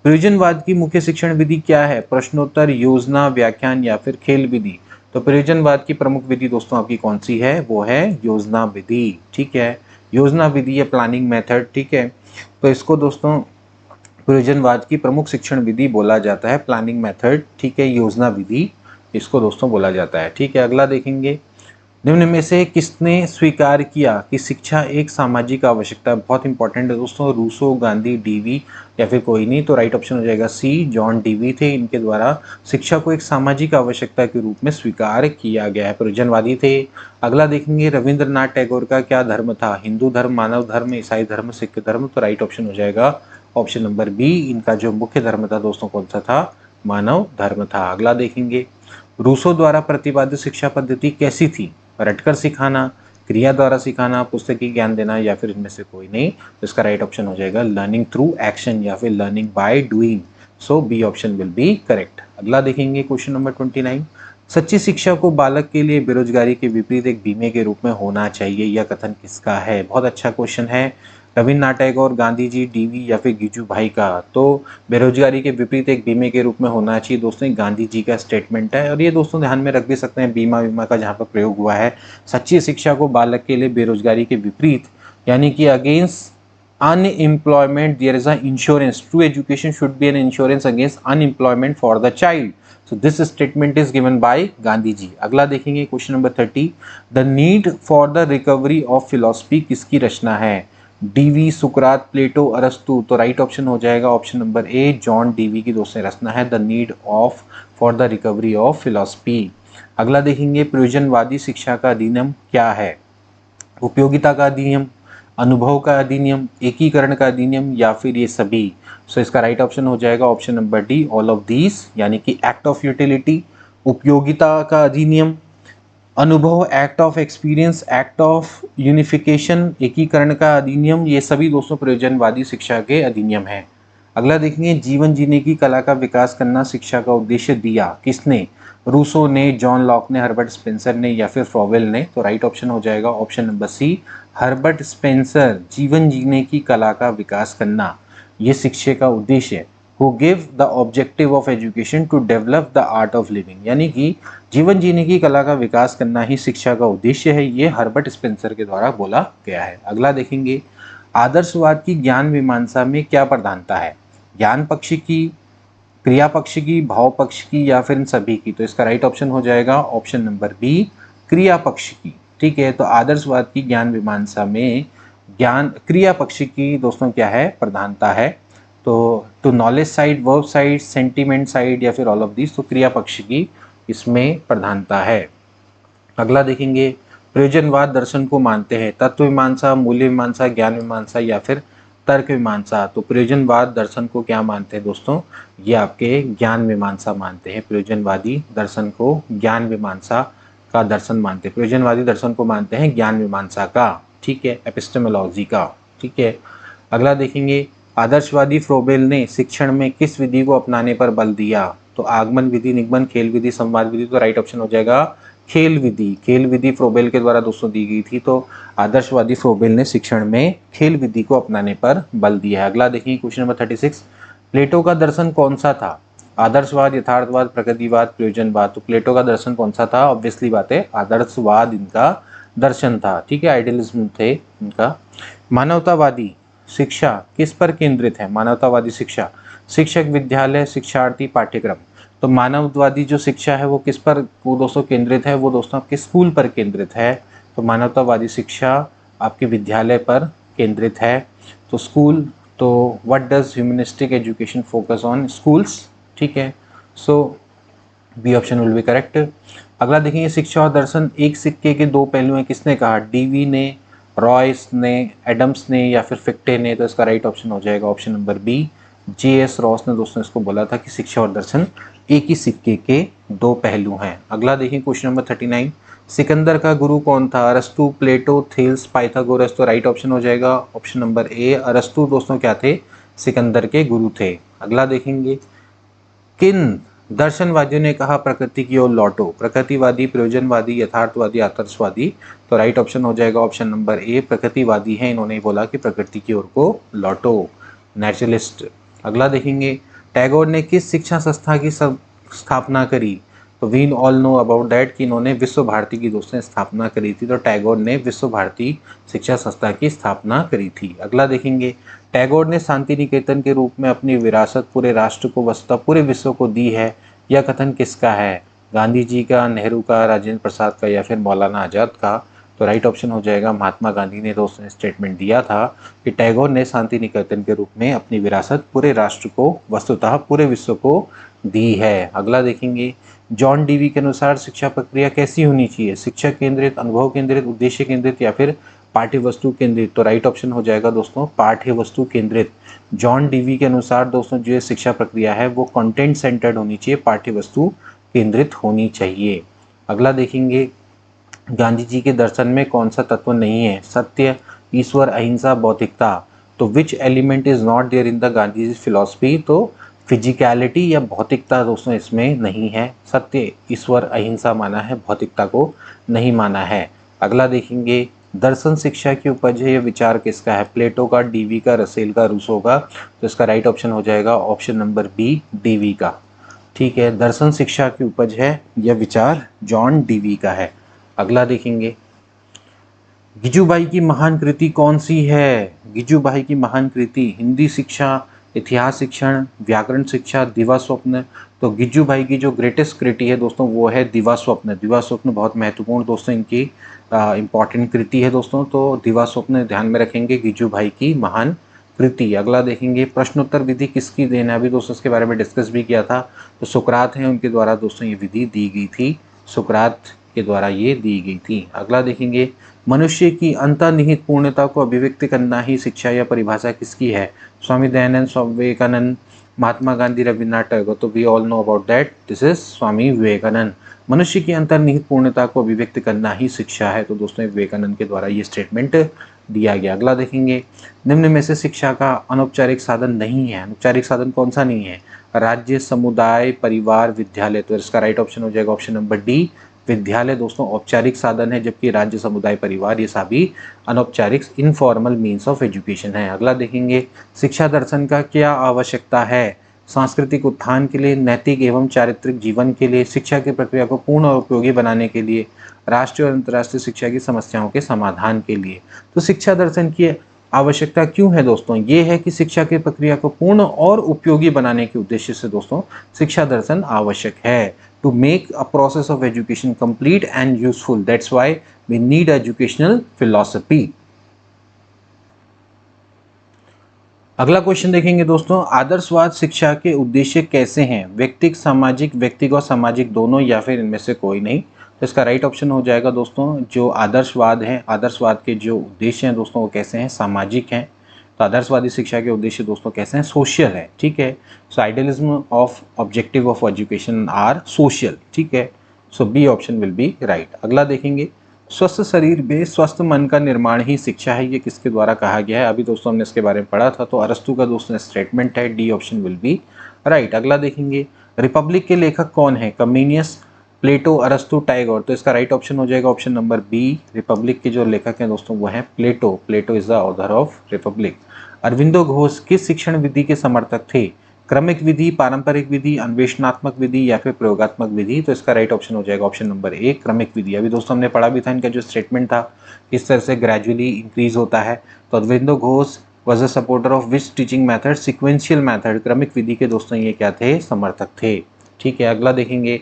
प्रयोजनवाद की मुख्य शिक्षण विधि क्या है। प्रश्नोत्तर, योजना, व्याख्यान या फिर खेल विधि। तो प्रयोजनवाद की प्रमुख विधि दोस्तों आपकी कौन सी है, वो है योजना विधि। ठीक है, योजना विधि या प्लानिंग मेथड। ठीक है, तो इसको दोस्तों प्रयोजनवाद की प्रमुख शिक्षण विधि बोला जाता है, प्लानिंग मेथड। ठीक है, योजना विधि इसको दोस्तों बोला जाता है। ठीक है, अगला देखेंगे निम्न में से किसने स्वीकार किया कि शिक्षा एक सामाजिक आवश्यकता है। बहुत इंपॉर्टेंट है दोस्तों, रूसो, गांधी, डीवी या फिर कोई नहीं। तो राइट ऑप्शन हो जाएगा सी, जॉन डीवी थे। इनके द्वारा शिक्षा को एक सामाजिक आवश्यकता के रूप में स्वीकार किया गया है, प्रयोजनवादी थे। अगला देखेंगे रविंद्रनाथ टैगोर का क्या धर्म था। हिंदू धर्म, मानव धर्म, ईसाई धर्म, सिख धर्म। तो राइट ऑप्शन हो जाएगा ऑप्शन नंबर बी। इनका जो मुख्य धर्म था दोस्तों कौन सा था, मानव धर्म था। अगला देखेंगे रूसो द्वारा प्रतिपादित शिक्षा पद्धति कैसी थी। रटकर सिखाना, क्रिया द्वारा सिखाना, पुस्तकीय ज्ञान देना या फिर इनमें से कोई नहीं। तो इसका राइट ऑप्शन हो जाएगा लर्निंग थ्रू एक्शन या फिर learning by doing. So B option will be correct. अगला देखेंगे क्वेश्चन नंबर 29, सच्ची शिक्षा को बालक के लिए बेरोजगारी के विपरीत एक बीमे के रूप में होना चाहिए, यह कथन किसका है। बहुत अच्छा क्वेश्चन है, रविन्द्रनाथ टैगोर, गांधी जी, डीवी या फिर गिजू भाई का। तो बेरोजगारी के विपरीत एक बीमे के रूप में होना चाहिए दोस्तों, गांधी जी का स्टेटमेंट है। और ये दोस्तों ध्यान में रख भी सकते हैं, बीमा बीमा का जहाँ पर प्रयोग हुआ है। सच्ची शिक्षा को बालक के लिए बेरोजगारी के विपरीत यानी कि against unemployment there is an insurance. True education should be an insurance against unemployment for the child. So this statement is given by Gandhi ji. अगला देखेंगे question number 30, the need for the recovery of philosophy किसकी रचना है। DV, सुकरात, प्लेटो, अरस्तु। तो right option हो जाएगा option number A, John DV की दोस्तों रचना है the need of for the recovery of philosophy. अगला देखेंगे प्रयोजनवादी शिक्षा का अधिनियम क्या है। उपयोगिता का अधिनियम, अनुभव का अधिनियम, एकीकरण का अधिनियम या फिर ये सभी। सो इसका राइट ऑप्शन हो जाएगा option number D, all of these, यानी कि एक्ट ऑफ यूटिलिटी, उपयोगिता का अधिनियम, अनुभव, act of experience, act of unification, एकीकरण का अधिनियम, ये सभी दोस्तों प्रयोजनवादी शिक्षा के अधिनियम हैं। अगला देखेंगे जीवन जीने की कला का विकास करना शिक्षा का उद्देश्य दिया किसने। रूसो ने, जॉन लॉक ने, हर्बर्ट स्पेंसर ने या फिर फ्रॉवेल ने। तो राइट ऑप्शन हो जाएगा option number C, Herbert Spencer. जीवन जीने की कला का विकास करना ये शिक्षा का उद्देश्य who give the objective of education to develop the art of living, यानी कि जीवन जीने की कला का विकास करना ही शिक्षा का उद्देश्य है, ये हर्बर्ट स्पेंसर के द्वारा बोला गया है। अगला देखेंगे, आदर्शवाद की ज्ञान मीमांसा में क्या प्रधानता है? ज्ञान पक्ष की, क्रिया पक्ष की, भाव पक्ष की, या फिर इन सभी की? तो इसका राइट ऑप्शन हो जाएगा ऑप्शन नंबर बी, क्रिया पक्ष की। ठीक है, तो आदर्शवाद की ज्ञान मीमांसा में ज्ञान क्रिया पक्ष की दोस्तों क्या है? प्रधानता है। तो knowledge side, verb side, sentiment side, या फिर ऑल ऑफ दिस? तो क्रिया पक्ष की इसमें प्रधानता है। अगला देखेंगे, प्रयोजनवाद दर्शन को मानते हैं तत्व मीमांसा, मूल्य मीमांसा, ज्ञान मीमांसा, या फिर तर्क मीमांसा? तो प्रयोजनवाद दर्शन को क्या मानते हैं दोस्तों? ये आपके ज्ञान मीमांसा मानते हैं। प्रयोजनवादी दर्शन को ज्ञान मीमांसा का दर्शन मानते हैं। प्रयोजनवादी दर्शन को मानते हैं ज्ञान मीमांसा का, ठीक है, एपिस्टेमोलॉजी का। ठीक है, अगला देखेंगे, आदर्शवादी फ्रोबेल ने शिक्षण में किस विधि को अपनाने पर बल दिया? तो आगमन विधि, निगमन, खेल विधि, संवाद विधि? तो राइट ऑप्शन हो जाएगा खेल विधि। खेल विधि फ्रोबेल के द्वारा दोस्तों दी गई थी, तो आदर्शवादी फ्रोबेल ने शिक्षण में खेल विधि को अपनाने पर बल दिया है। अगला देखिए क्वेश्चन नंबर 36, प्लेटो का दर्शन कौन सा था? आदर्शवाद, यथार्थवाद, प्रकृतिवाद, प्रयोजनवाद? तो प्लेटो का दर्शन कौन सा था? ऑब्वियसली बात है, आदर्शवाद इनका दर्शन था। ठीक है, आइडियलिज्म थे इनका। मानवतावादी शिक्षा किस पर केंद्रित है? मानवतावादी शिक्षा, शिक्षक, विद्यालय, शिक्षार्थी, पाठ्यक्रम? तो मानववादी जो शिक्षा है वो किस पर वो दोस्तों केंद्रित है? वो दोस्तों आपके स्कूल पर केंद्रित है। तो मानवतावादी शिक्षा आपके विद्यालय पर केंद्रित है। तो स्कूल, तो what does humanistic education focus on? Schools. ठीक है, so B option will be correct. अगला देखेंगे, शिक्षा और दर्शन एक सिक्के के दो पहलू हैं, किसने कहा? डीवी ने, रॉयस ने, एडम्स ने, या फिर फिक्टे ने? तो इसका राइट ऑप्शन हो जाएगा option number B, J S. Ross ने दोस्तों इसको बोला था कि शिक्षा और दर्शन एक ही सिक्के के दो पहलू हैं। अगला देखिए क्वेश्चन नंबर 39, सिकंदर का गुरु कौन था? अरस्तु, प्लेटो, थेल्स, पाइथागोरस? तो राइट ऑप्शन हो जाएगा ऑप्शन नंबर ए, अरस्तु दोस्तों क्या थे? सिकंदर के गुरु थे। अगला देखेंगे, किन दर्शनवादियों ने कहा प्रकृति की ओर लौटो? प्रकृतिवादी, प्रयोजनवादी, यथार्थवादी, आदर्शवादी? तो राइट ऑप्शन हो जाएगा ऑप्शन नंबर ए, प्रकृतिवादी है, इन्होंने बोला कि प्रकृति की ओर को लौटो, नेचुरलिस्ट। अगला देखेंगे, टैगोर ने किस शिक्षा संस्था की स्थापना करी? तो we all know about that कि इन्होंने विश्व भारती की दोस्तों स्थापना करी थी। तो टैगोर ने विश्व भारती शिक्षा संस्था की स्थापना करी थी। अगला देखेंगे, टैगोर ने शांति निकेतन के रूप में अपनी विरासत पूरे राष्ट्र को, वस्तुतः पूरे विश्व को दी है, यह कथन किसका है? गांधी जी का, नेहरू का, राजेंद्र प्रसाद का, या फिर मौलाना आज़ाद का? तो राइट ऑप्शन हो जाएगा महात्मा गांधी ने दोस्तों स्टेटमेंट दिया था कि टैगोर ने शांति निकेतन के रूप में अपनी विरासत पूरे राष्ट्र को, वस्तुतः पूरे विश्व को दी है। अगला देखेंगे, जॉन डीवी के अनुसार शिक्षा प्रक्रिया कैसी होनी चाहिए? शिक्षक केंद्रित, अनुभव केंद्रित, उद्देश्य केंद्रित, या फिर पाठ्य वस्तु केंद्रित? तो राइट ऑप्शन हो जाएगा दोस्तों पाठ्य वस्तु केंद्रित। जॉन डीवी के अनुसार दोस्तों जो शिक्षा प्रक्रिया है वो कंटेंट सेंटर्ड होनी चाहिए, पाठ्य वस्तु केंद्रित होनी चाहिए। अगला देखेंगे, गांधी जी के दर्शन में कौन सा तत्व नहीं है? सत्य, ईश्वर, अहिंसा, भौतिकता? तो which element is not there in the Gandhi philosophy? तो फिजिकलिटी या भौतिकता दोस्तों इसमें नहीं है। सत्य, ईश्वर, अहिंसा माना है, भौतिकता को नहीं माना है। अगला देखेंगे, दर्शन शिक्षा की उपज है, यह विचार किसका है? प्लेटो का, डीवी का, रसेल का, रूसो का? तो इसका राइट ऑप्शन हो जाएगा ऑप्शन नंबर बी, डीवी का। ठीक है, दर्शन शिक्षा की उपज है, यह विचार जॉन डीवी का है। अगला देखेंगे, गिजुबाई की महान कृति कौन सी है? गिजुबाई की महान कृति हिंदी शिक्षा, इतिहास शिक्षण, व्याकरण शिक्षा, दिवा स्वप्न? तो गिजुबाई की जो ग्रेटेस्ट कृति है दोस्तों वो है दिवा स्वप्न। दिवा स्वप्न बहुत महत्वपूर्ण दोस्तों इनकी इम्पॉर्टेंट कृति है दोस्तों, तो दिवा स्वप्न ध्यान में रखेंगे, गिजुबाई की महान कृति। अगला देखेंगे, प्रश्नोत्तर विधि किसकी देन है? अभी दोस्तों इसके बारे में डिस्कस भी किया था, तो सुकरात हैं, उनके द्वारा दोस्तों ये विधि दी गई थी, सुकरात के द्वारा ये दी गई थी। अगला देखेंगे, मनुष्य की अंतर्निहित पूर्णता को अभिव्यक्त करना ही शिक्षा या परिभाषा किसकी है? स्वामी दयानंद, स्वामी विवेकानंद, महात्मा गांधी, रविन्द्रनाथ टैगोर? तो we all know about that, this is Swami Vivekananda. मनुष्य की अंतर्निहित पूर्णता को अभिव्यक्त करना ही शिक्षा है, तो दोस्तों विवेकानंद के द्वारा ये स्टेटमेंट दिया गया। अगला देखेंगे, निम्न में से शिक्षा का अनौपचारिक साधन नहीं है। अनौपचारिक साधन कौन सा नहीं है? राज्य, समुदाय, परिवार, विद्यालय? तो इसका राइट ऑप्शन हो जाएगा ऑप्शन नंबर डी, विद्यालय दोस्तों औपचारिक साधन है, जबकि राज्य, समुदाय, परिवार ये सभी अनौपचारिक इनफॉर्मल मीन्स ऑफ एजुकेशन है। अगला देखेंगे, शिक्षा दर्शन का क्या आवश्यकता है? सांस्कृतिक उत्थान के लिए, नैतिक एवं चारित्रिक जीवन के लिए, शिक्षा की प्रक्रिया को पूर्ण और उपयोगी बनाने के लिए, राष्ट्रीय और अंतर्राष्ट्रीय शिक्षा की समस्याओं के समाधान के लिए। तो शिक्षा दर्शन की आवश्यकता क्यों है दोस्तों? ये है कि शिक्षा की प्रक्रिया को पूर्ण और उपयोगी बनाने के उद्देश्य से दोस्तों शिक्षा दर्शन आवश्यक है। To make a process of education complete and useful, that's why we need educational philosophy. अगला क्वेश्चन देखेंगे दोस्तों, आदर्शवाद शिक्षा के उद्देश्य कैसे हैं? व्यक्तिगत और सामाजिक दोनों, या फिर इनमें से कोई नहीं? तो इसका राइट ऑप्शन हो जाएगा दोस्तों, जो आदर्शवाद है, आदर्शवाद के जो उद्देश्य हैं दोस्तों वो कैसे हैं? सामाजिक हैं। तो आदर्शवादी शिक्षा के उद्देश्य दोस्तों कैसे हैं? सोशल है, ठीक है। So idealism of objective of education are social, ठीक है। So B option will be right. अगला देखेंगे, स्वस्थ शरीर में स्वस्थ मन का निर्माण ही शिक्षा है, ये किसके द्वारा कहा गया है? अभी दोस्तों हमने इसके बारे में पढ़ा था, तो अरस्तु का दोस्तों स्टेटमेंट है, D option will be right. अगला देखेंगे, रिपब्लिक के लेखक कौन है? कम्युनियस, प्लेटो, अरस्तु, टैगोर। तो इसका राइट ऑप्शन हो जाएगा ऑप्शन नंबर बी। रिपब्लिक के जो लेखक हैं दोस्तों वो हैं Plato. Plato is the author of Republic. Aurobindo Ghosh किस शिक्षण विधि के समर्थक थे? क्रमिक विधि, पारंपरिक विधि, अन्वेषणात्मक विधि, या फिर प्रयोगात्मक विधि? तो इसका राइट ऑप्शन हो जाएगा ऑप्शन नंबर ए, क्रमिक विधि। अभी दोस्तों हमने पढ़ा भी था इनका जो स्टेटमेंट था किस तरह से ग्रेजुअली इंक्रीज होता है। तो Aurobindo Ghosh was a supporter of which teaching method? Sequential method, क्रमिक विधि के दोस्तों ये क्या थे? समर्थक थे, ठीक है। अगला देखेंगे,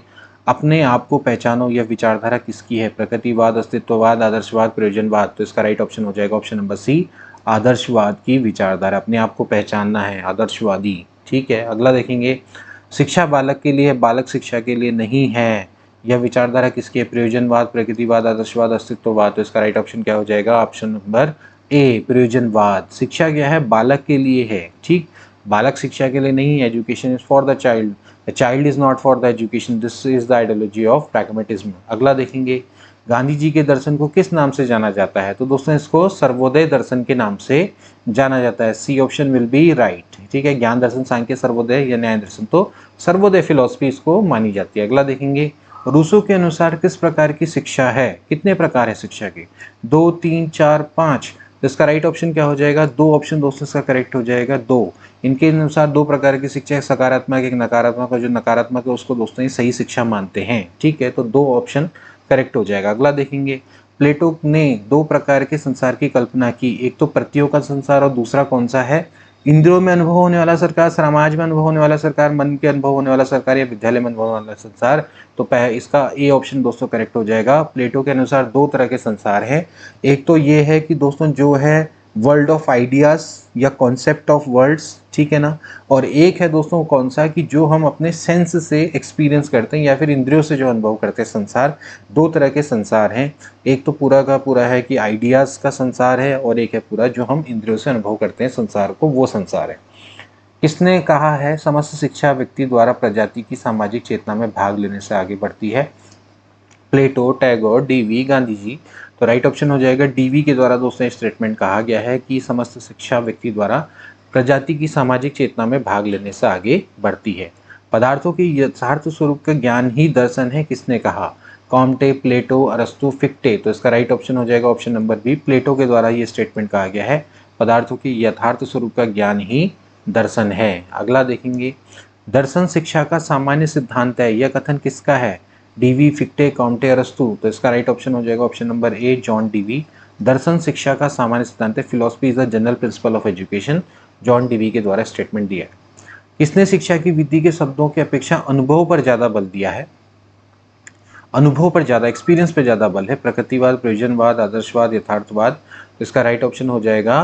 अपने आप को पहचानो यह विचारधारा किसकी है? प्रकृतिवाद, अस्तित्ववाद, आदर्शवाद, प्रयोजनवाद? तो इसका राइट ऑप्शन हो जाएगा ऑप्शन नंबर सी, आदर्शवाद की विचारधारा। अपने आप को पहचानना है, आदर्शवादी, ठीक है। अगला देखेंगे, शिक्षा बालक के लिए, बालक शिक्षा के लिए नहीं है, यह विचारधारा किसकी है? प्रयोजनवाद, प्रकृतिवाद, आदर्शवाद, अस्तित्ववाद? तो इसका राइट ऑप्शन क्या हो जाएगा? ऑप्शन नंबर ए, प्रयोजनवाद। शिक्षा क्या है? बालक के लिए है, ठीक। बालक शिक्षा के लिए नहीं, education is for the child, the child is not for the education, this is the ideology of pragmatism. अगला देखेंगे, गांधी जी के दर्शन को किस नाम से जाना जाता है? तो दोस्तों इसको सर्वोदय दर्शन के नाम से जाना जाता है। C option will be right, ठीक है। ज्ञान दर्शन, सांख्य, सर्वोदय या न्याय दर्शन? तो सर्वोदय फिलॉसफी इसको मानी जाती है। अगला देखेंगे, रूसो के अनुसार किस प्रकार की शिक्षा है? कितने प्रकार है शिक्षा के? 2, 3, 4, 5? तो इसका राइट ऑप्शन क्या हो जाएगा? दो ऑप्शन दोस्तों इसका करेक्ट हो जाएगा, दो। इनके अनुसार दो प्रकार की शिक्षा है, सकारात्मक, एक नकारात्मक, और जो नकारात्मक है उसको दोस्तों ये सही शिक्षा मानते हैं, ठीक है। तो दो ऑप्शन करेक्ट हो जाएगा। अगला देखेंगे, प्लेटो ने दो प्रकार के संसार की कल्पना की, एक तो प्रतियों का संसार और दूसरा कौन सा है? इंद्रियों में अनुभव होने वाला सरकार, समाज में अनुभव होने वाला सरकार, मन के अनुभव होने वाला सरकार, या विद्यालय में अनुभव होने वाला संसार? तो इसका ए ऑप्शन दोस्तों करेक्ट हो जाएगा। प्लेटो के अनुसार दो तरह के संसार हैं, एक तो ये है कि दोस्तों जो है वर्ल्ड ऑफ आइडियाज या कॉन्सेप्ट ऑफ वर्ल्ड्स, ठीक है ना, और एक है दोस्तों कौन सा कि जो हम अपने सेंस से एक्सपीरियंस करते हैं या फिर इंद्रियों से जो अनुभव करते हैं संसार। दो तरह के संसार हैं, एक तो पूरा का पूरा है कि आइडियाज का संसार है, और एक है पूरा जो हम इंद्रियों से अनुभव करते हैं संसार को, वो संसार है। किसने कहा है समस्त शिक्षा व्यक्ति द्वारा प्रजाति की सामाजिक चेतना में भाग लेने से आगे बढ़ती है? प्लेटो, टैगोर, डीवी, गांधी जी? तो राइट ऑप्शन हो जाएगा डीवी के द्वारा दोस्तों स्टेटमेंट कहा गया है कि समस्त शिक्षा व्यक्ति द्वारा प्रजाति की सामाजिक चेतना में भाग लेने से आगे बढ़ती है। पदार्थों के यथार्थ स्वरूप का ज्ञान ही दर्शन है, किसने कहा? कॉम्टे, प्लेटो, अरस्तु, फिक्टे? तो इसका राइट ऑप्शन हो जाएगा ऑप्शन नंबर बी, प्लेटो के द्वारा ये स्टेटमेंट कहा गया है, पदार्थों की यथार्थ स्वरूप का ज्ञान ही दर्शन है। अगला देखेंगे, दर्शन शिक्षा का सामान्य सिद्धांत है, यह कथन किसका है? डीवी, फिक्टे, कॉम्टे, अरस्तु? तो इसका राइट ऑप्शन हो जाएगा option number A, John Dewey. दर्शन शिक्षा का सामान्य सिद्धांत है, philosophy is the general principle of education, John Dewey के द्वारा स्टेटमेंट दिया है। किसने शिक्षा की विधि के शब्दों की अपेक्षा अनुभव पर ज्यादा बल दिया है? अनुभव पर ज्यादा, एक्सपीरियंस पर ज्यादा बल है। प्रकृतिवाद, प्रयोजनवाद, आदर्शवाद, यथार्थवाद? तो इसका राइट ऑप्शन हो जाएगा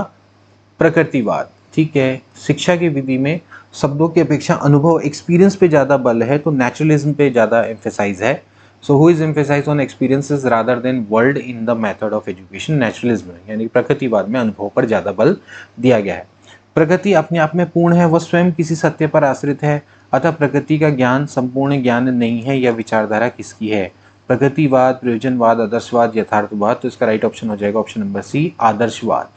प्रकृतिवाद, ठीक है। शिक्षा की विधि में शब्दों की अपेक्षा अनुभव, एक्सपीरियंस पे ज़्यादा बल है, तो नेचुरलिज्म पे ज़्यादा एम्फेसाइज है। So who is emphasise on experiences rather than world in the method of education? Naturalism, यानी प्रकृतिवाद में अनुभव पर ज़्यादा बल दिया गया है। प्रकृति अपने आप में पूर्ण है, वह स्वयं किसी सत्य पर आश्रित है, अतः प्रकृति का ज्ञान संपूर्ण ज्ञान नहीं है, यह विचारधारा किसकी है? प्रकृतिवाद, प्रयोजनवाद, आदर्शवाद, यथार्थवाद? तो इसका राइट ऑप्शन हो जाएगा ऑप्शन नंबर सी, आदर्शवाद,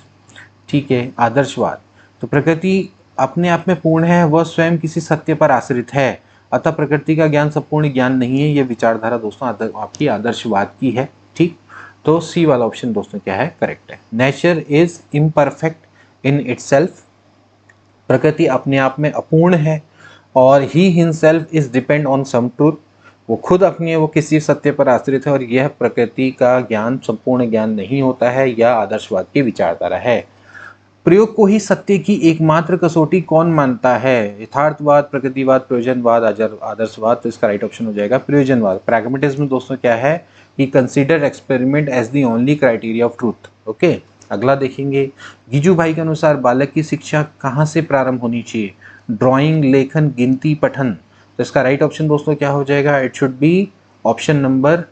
ठीक है, आदर्शवाद। तो प्रकृति अपने आप में पूर्ण है, वह स्वयं किसी सत्य पर आश्रित है, अतः प्रकृति का ज्ञान संपूर्ण ज्ञान नहीं है, यह विचारधारा दोस्तों आपकी आदर्शवाद की है, ठीक। तो सी वाला ऑप्शन दोस्तों क्या है? करेक्ट है। Nature is imperfect in itself, प्रकृति अपने आप में अपूर्ण है, और ही himself is depend on some truth, वो खुद अपने वो किसी सत्य पर आश्रित है और यह प्रकृति का ज्ञान संपूर्ण ज्ञान नहीं होता है या आदर्शवाद की विचारधारा है। प्रयोग को ही सत्य की एकमात्र कसौटी कौन मानता है? यथार्थवाद, प्रकृतिवाद, प्रयोजनवाद, आदर्शवाद। तो इसका राइट ऑप्शन हो जाएगा प्रयोजनवाद। प्रैग्मेटिज्म दोस्तों क्या है कि consider experiment as the only criteria of truth. Okay, अगला देखेंगे। गीजू भाई के अनुसार बालक की शिक्षा कहाँ से प्रारंभ होनी चाहिए? ड्राइंग, लेखन, गिनती, पठन। तो इसका राइट ऑप्शन दोस्तों क्या हो जाएगा? It should be option number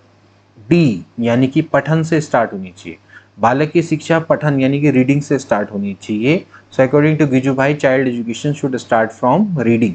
D, यानी कि पठन से स्टार्ट होनी चाहिए। बालक की शिक्षा पठन यानी कि रीडिंग से स्टार्ट होनी चाहिए। सो अकॉर्डिंग टू गिजू भाई child education should start from reading.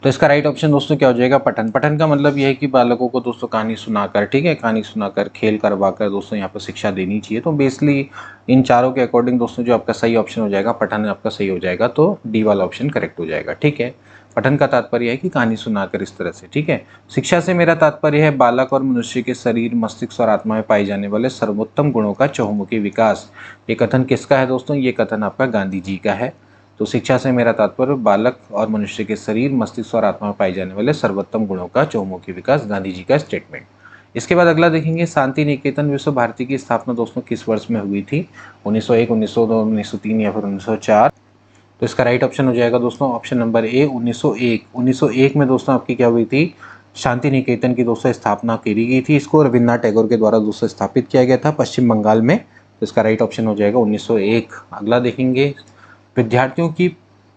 तो इसका राइट ऑप्शन दोस्तों क्या हो जाएगा? पठन। पठन का मतलब यह है कि बालकों को दोस्तों कहानी सुनाकर, ठीक है, कहानी सुनाकर, खेल करवाकर दोस्तों यहाँ पर शिक्षा देनी चाहिए। तो बेसिकली इन चारों के अकॉर्डिंग दोस्तों जो आपका सही ऑप्शन हो जाएगा पठन आपका सही हो जाएगा, तो डी वाला ऑप्शन करेक्ट हो जाएगा। ठीक है, पठन का तात्पर्य है कि कहानी सुनाकर इस तरह से। ठीक है, शिक्षा से मेरा तात्पर्य है बालक और मनुष्य के शरीर, मस्तिष्क और आत्मा में पाए जाने वाले सर्वोत्तम गुणों का चहुमुखी विकास। ये कथन किसका है दोस्तों? ये कथन आपका गांधी जी का है। तो शिक्षा से मेरा तात्पर्य बालक और मनुष्य के शरीर, मस्तिष्क और आत्मा में पाए जाने वाले सर्वोत्तम गुणों का चहुमुखी विकास, गांधी जी का स्टेटमेंट। इसके बाद अगला देखेंगे, शांति निकेतन विश्व भारती की स्थापना दोस्तों किस वर्ष में हुई थी? 1901, 1902, 1903 या फिर 1904। तो इसका राइट ऑप्शन हो जाएगा दोस्तों ऑप्शन नंबर ए 1901। 1901 में दोस्तों आपकी क्या हुई थी? शांति निकेतन की दोस्तों स्थापना करी गई थी। इसको रविन्द्रनाथ टैगोर के द्वारा दोस्तों स्थापित किया गया था पश्चिम बंगाल में। तो इसका राइट ऑप्शन हो जाएगा 1901। अगला देखेंगे, विद्यार्थियों की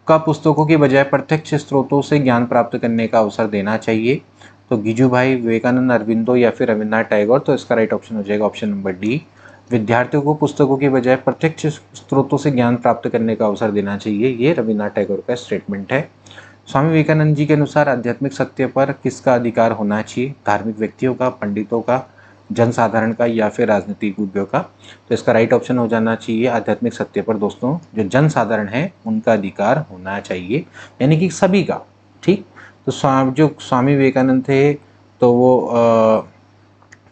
का पुस्तकों की बजाय प्रत्यक्ष स्रोतों से ज्ञान प्राप्त करने का अवसर देना चाहिए। तो गिजू भाई, विवेकानंद, अरविंदो या फिर रविन्द्रनाथ टैगोर। तो इसका राइट ऑप्शन हो जाएगा ऑप्शन नंबर डी, विद्यार्थियों को पुस्तकों की बजाय प्रत्यक्ष स्रोतों से ज्ञान प्राप्त करने का अवसर देना चाहिए। ये रविन्द्रनाथ टैगोर का स्टेटमेंट है। स्वामी विवेकानंद जी के अनुसार आध्यात्मिक सत्य पर किसका अधिकार होना चाहिए? धार्मिक व्यक्तियों का, पंडितों का, जनसाधारण का या फिर राजनीतिज्ञों का। तो इसका राइट ऑप्शन हो जाना चाहिए आध्यात्मिक सत्य पर दोस्तों जो जनसाधारण है उनका अधिकार होना चाहिए, यानी कि सभी का। ठीक, तो जो स्वामी विवेकानंद थे तो वो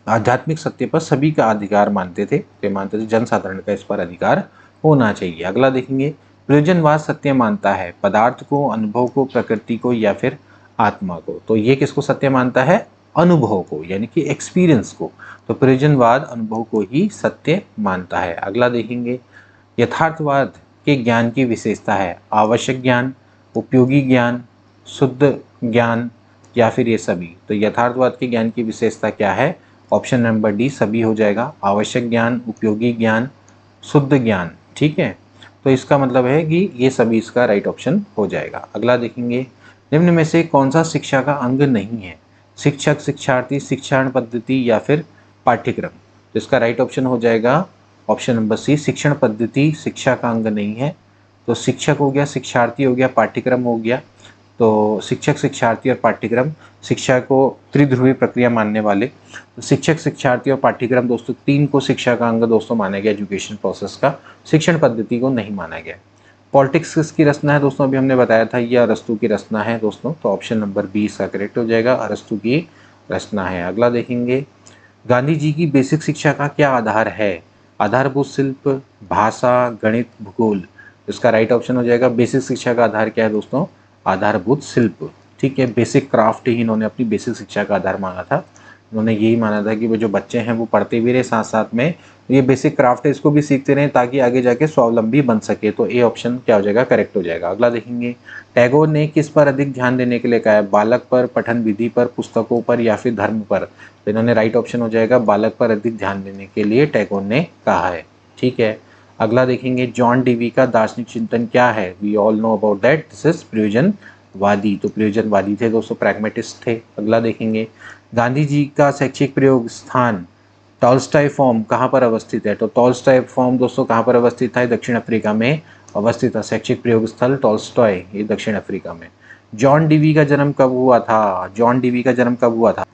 आध्यात्मिक सत्य पर सभी का अधिकार मानते थे, वे मानते थे जनसाधारण का इस पर अधिकार होना चाहिए। अगला देखेंगे, प्रयोजनवाद सत्य मानता है पदार्थ को, अनुभव को, प्रकृति को या फिर आत्मा को। तो ये किसको सत्य मानता है? अनुभव को, यानी कि एक्सपीरियंस को। तो प्रयोजनवाद अनुभव को ही सत्य मानता है। अगला देखेंगे, यथार्थवाद के ज्ञान की विशेषता है आवश्यक ज्ञान, उपयोगी ज्ञान, शुद्ध ज्ञान या फिर ये सभी। तो यथार्थवाद के ज्ञान की विशेषता क्या है? ऑप्शन नंबर डी सभी हो जाएगा, आवश्यक ज्ञान, उपयोगी ज्ञान, शुद्ध ज्ञान। ठीक है, तो इसका मतलब है कि ये सभी इसका राइट ऑप्शन हो जाएगा। अगला देखेंगे, निम्न में से कौन सा शिक्षा का अंग नहीं है? शिक्षक, शिक्षार्थी, शिक्षण पद्धति या फिर पाठ्यक्रम। तो इसका राइट ऑप्शन हो जाएगा ऑप्शन नंबर सी, शिक्षण पद्धति शिक्षा का अंग नहीं है। तो शिक्षक हो गया, शिक्षार्थी हो गया, पाठ्यक्रम हो गया। तो शिक्षक, शिक्षार्थी और पाठ्यक्रम शिक्षा को त्रिध्रुवी प्रक्रिया मानने वाले। तो शिक्षक, शिक्षार्थी और पाठ्यक्रम दोस्तों तीन को शिक्षा का अंग दोस्तों माना गया एजुकेशन प्रोसेस का, शिक्षण पद्धति को नहीं माना गया। पॉलिटिक्स किसकी रचना है दोस्तों? अभी हमने बताया था ये अरस्तु की रचना है दोस्तों। तो ऑप्शन नंबर बी इसका करेक्ट हो जाएगा, अरस्तु की रचना है। अगला देखेंगे, गांधी जी की बेसिक शिक्षा का क्या आधार है? आधारभूत शिल्प, भाषा, गणित, भूगोल। इसका राइट ऑप्शन हो जाएगा बेसिक शिक्षा का आधार क्या है दोस्तों? आधारभूत शिल्प। ठीक है, बेसिक क्राफ्ट ही इन्होंने अपनी बेसिक शिक्षा का आधार माना था। उन्होंने यही माना था कि वो जो बच्चे हैं वो पढ़ते भी रहे, साथ साथ में ये बेसिक क्राफ्ट है इसको भी सीखते रहें ताकि आगे जाके स्वावलंबी बन सके। तो ए ऑप्शन क्या हो जाएगा? करेक्ट हो जाएगा। अगला देखेंगे, टैगोर ने किस पर अधिक ध्यान देने के लिए कहा है? बालक पर, पठन विधि पर, पुस्तकों पर या फिर धर्म पर। तो इन्होंने राइट ऑप्शन हो जाएगा बालक पर अधिक ध्यान देने के लिए टैगोर ने कहा है। ठीक है, अगला देखेंगे, जॉन डीवी का दार्शनिक चिंतन क्या है? We all know about that, this is प्रयोजनवादी। तो प्रयोजनवादी थे दोस्तों, प्रैग्मेटिस्ट थे। अगला देखेंगे, गांधी जी का शैक्षिक प्रयोग स्थान टॉल्स्टॉय फॉर्म कहाँ पर अवस्थित है? तो टॉल्स्टॉय फॉर्म दोस्तों कहाँ पर अवस्थित है? दक्षिण अफ्रीका में अवस्थित है। शैक्षिक प्रयोग स्थल टॉल्स्टॉय, ये दक्षिण अफ्रीका में। जॉन डीवी का जन्म कब हुआ था? जॉन डीवी का जन्म कब हुआ था?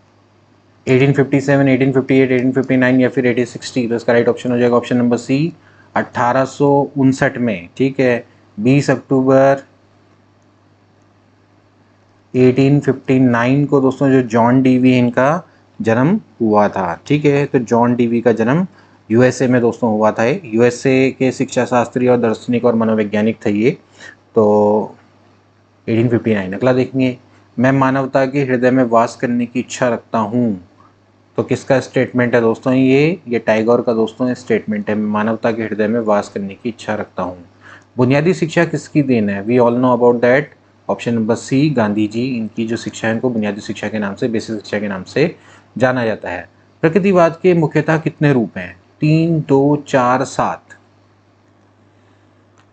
1857, 1858, 1859 या फिर 1860। तो इसका राइट ऑप्शन हो जाएगा ऑप्शन नंबर सी, 1859 में। ठीक है, 20 अक्टूबर 1859 को दोस्तों जो जॉन डीवी इनका जन्म हुआ था। ठीक है, तो जॉन डीवी का जन्म यूएसए में दोस्तों हुआ था। यूएसए के शिक्षा शास्त्री और दार्शनिक और मनोवैज्ञानिक थे ये। तो 1859। अगला देखेंगे, मैं मानवता के हृदय में वास करने की इच्छा रखता हूँ। तो किसका स्टेटमेंट है दोस्तों? ये टैगोर का दोस्तों स्टेटमेंट है, मैं मानवता के हृदय में वास करने की इच्छा रखता हूँ। बुनियादी शिक्षा किसकी देन है? We all know about that. Option number C, Gandhi ji. इनकी जो शिक्षा है इनको बुनियादी शिक्षा के नाम से, बेसिक शिक्षा के नाम से जाना जाता है। प्रकृतिवाद के मुख्यतः कितने रूप हैं? 3, 2, 4, 7।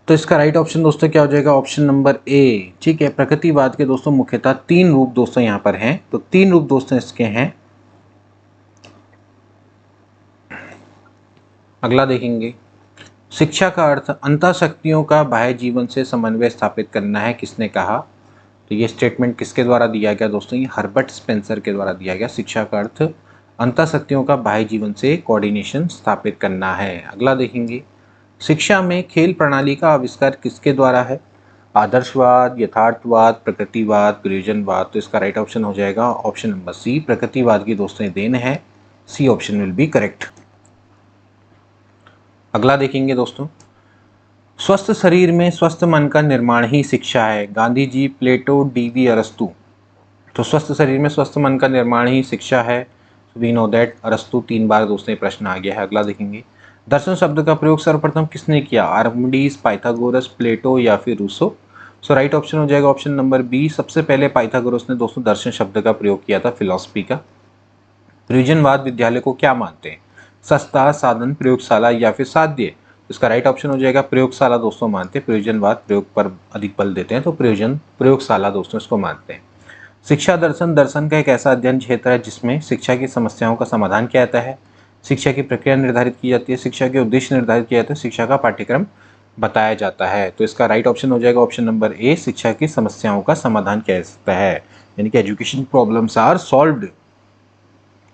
तो इसका राइट ऑप्शन दोस्तों क्या हो जाएगा? ऑप्शन नंबर ए। ठीक है, प्रकृतिवाद के दोस्तों मुख्यतः 3 रूप दोस्तों यहाँ पर हैं। तो 3 रूप दोस्तों इसके हैं। अगला देखेंगे, शिक्षा का अर्थ अंतःशक्तियों का बाह्य जीवन से समन्वय स्थापित करना है, किसने कहा? तो ये स्टेटमेंट किसके द्वारा दिया गया दोस्तों? ये हर्बर्ट स्पेंसर के द्वारा दिया गया। शिक्षा का अर्थ अंतःशक्तियों का बाह्य जीवन से कोऑर्डिनेशन स्थापित करना है। अगला देखेंगे, शिक्षा में खेल प्रणाली का आविष्कार किसके द्वारा है? आदर्शवाद, यथार्थवाद, प्रकृतिवाद, प्रयोजनवाद। तो इसका राइट ऑप्शन हो जाएगा ऑप्शन नंबर सी, प्रकृतिवाद की दोस्तों देन है। C option will be correct. अगला देखेंगे दोस्तों, स्वस्थ शरीर में स्वस्थ मन का निर्माण ही शिक्षा है, गांधी जी, प्लेटो, डीवी, अरस्तु। तो स्वस्थ शरीर में स्वस्थ मन का निर्माण ही शिक्षा है, वी नो दैट अरस्तु। 3 बार दोस्तों ये प्रश्न आ गया है। अगला देखेंगे, दर्शन शब्द का प्रयोग सर्वप्रथम किसने किया? आर्किमिडीज, पाइथागोरस, प्लेटो या फिर रूसो। सो राइट ऑप्शन हो जाएगा ऑप्शन नंबर बी। सबसे पहले पाइथागोरस ने दोस्तों दर्शन शब्द का प्रयोग किया था फिलॉसफी का। प्रयोजनवाद विद्यालय को क्या मानते हैं? सस्ता, साधन, प्रयोगशाला या फिर साध्य। इसका राइट ऑप्शन हो जाएगा प्रयोगशाला दोस्तों मानते हैं। प्रयोजनवाद प्रयोग पर अधिक बल देते हैं, तो प्रयोगशाला दोस्तों इसको मानते हैं। शिक्षा दर्शन, दर्शन का एक ऐसा अध्ययन क्षेत्र है जिसमें शिक्षा की समस्याओं का समाधान किया जाता है, शिक्षा की प्रक्रिया निर्धारित की जाती है, शिक्षा के उद्देश्य निर्धारित किया जाता है, शिक्षा का पाठ्यक्रम बताया जाता है। तो इसका राइट ऑप्शन हो जाएगा ऑप्शन नंबर ए, शिक्षा की समस्याओं का समाधान किया जाता है, यानी कि education problems are solved.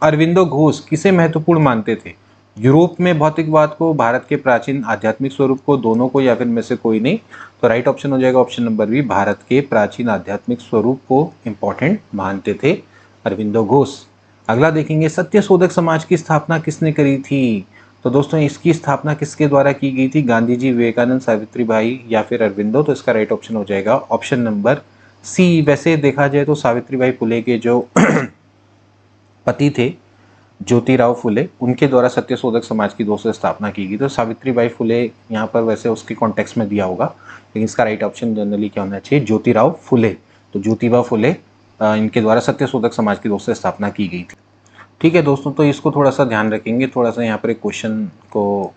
Aurobindo Ghosh किसे महत्वपूर्ण मानते थे? यूरोप में भौतिकवाद को, भारत के प्राचीन आध्यात्मिक स्वरूप को, दोनों को, या फिर में से कोई नहीं। तो राइट ऑप्शन हो जाएगा ऑप्शन नंबर बी, भारत के प्राचीन आध्यात्मिक स्वरूप को इंपॉर्टेंट मानते थे अरविंदो घोष। अगला देखेंगे, सत्यशोधक समाज की स्थापना किसने करी थी? तो दोस्तों इसकी स्थापना किसके द्वारा की गई थी? गांधी जी, विवेकानंद, सावित्री बाई या फिर अरविंदो। तो इसका राइट ऑप्शन हो जाएगा ऑप्शन नंबर सी। वैसे देखा जाए तो सावित्री बाई फुले के जो पति थे ज्योतिराव फुले, उनके द्वारा सत्यशोधक समाज की दोस्तों स्थापना की गई। तो सावित्रीबाई फुले यहाँ पर वैसे उसके कॉन्टेक्स्ट में दिया होगा, लेकिन इसका राइट ऑप्शन जनरली क्या होना चाहिए? ज्योतिराव फुले। तो ज्योतिबा फुले इनके द्वारा सत्यशोधक समाज की दोस्तों स्थापना की गई थी। ठीक है दोस्तों, तो इसको थोड़ा सा ध्यान रखेंगे, थोड़ा सा यहाँ पर एक क्वेश्चन को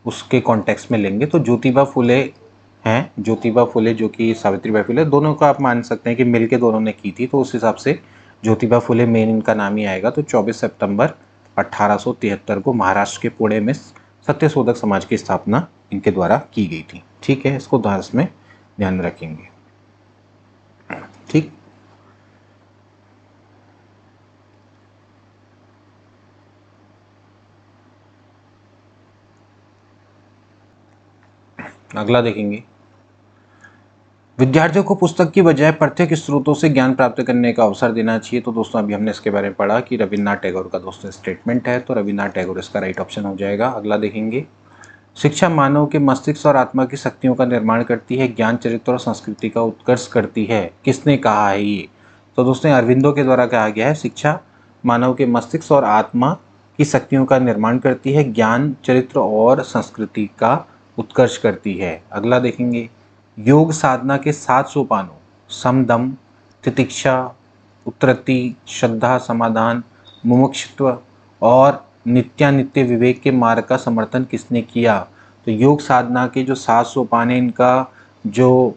उसके कॉन्टेक्स्ट में लेंगे। तो ज्योतिबा फुले हैं, ज्योतिबा फुले जो कि सावित्रीबाई फुले, दोनों का आप मान सकते हैं कि मिलके दोनों ने की थी, तो उस हिसाब से ज्योतिबा फुले मेन इनका नाम ही आएगा। तो 24 सितंबर 1873 को महाराष्ट्र के पुणे में सत्यशोधक समाज की स्थापना इनके द्वारा की गई थी। ठीक है, इसको में ध्यान रखेंगे। ठीक, अगला देखेंगे, विद्यार्थियों को पुस्तक की बजाय प्रत्येक स्रोतों से ज्ञान प्राप्त करने का अवसर देना चाहिए। तो दोस्तों अभी हमने इसके बारे में पढ़ा कि रविन्द्रनाथ टैगोर का दोस्तों स्टेटमेंट है, तो रविन्द्रनाथ टैगोर इसका राइट ऑप्शन हो जाएगा। अगला देखेंगे, शिक्षा मानव के मस्तिष्क और आत्मा की शक्तियों का निर्माण करती है, ज्ञान, चरित्र और संस्कृति का उत्कर्ष करती है, किसने कहा है ये? तो दोस्तों अरविंदो के द्वारा कहा गया है, शिक्षा मानव के मस्तिष्क और आत्मा की शक्तियों का निर्माण करती है, ज्ञान, चरित्र और संस्कृति का उत्कर्ष करती है। अगला देखेंगे, योग साधना के 7 सोपानों समदम, तितिक्षा, उत्तरति, श्रद्धा, समाधान, मुमुक्षुत्व और नित्यानित्य विवेक के मार्ग का समर्थन किसने किया? तो योग साधना के जो 7 सोपान है, इनका जो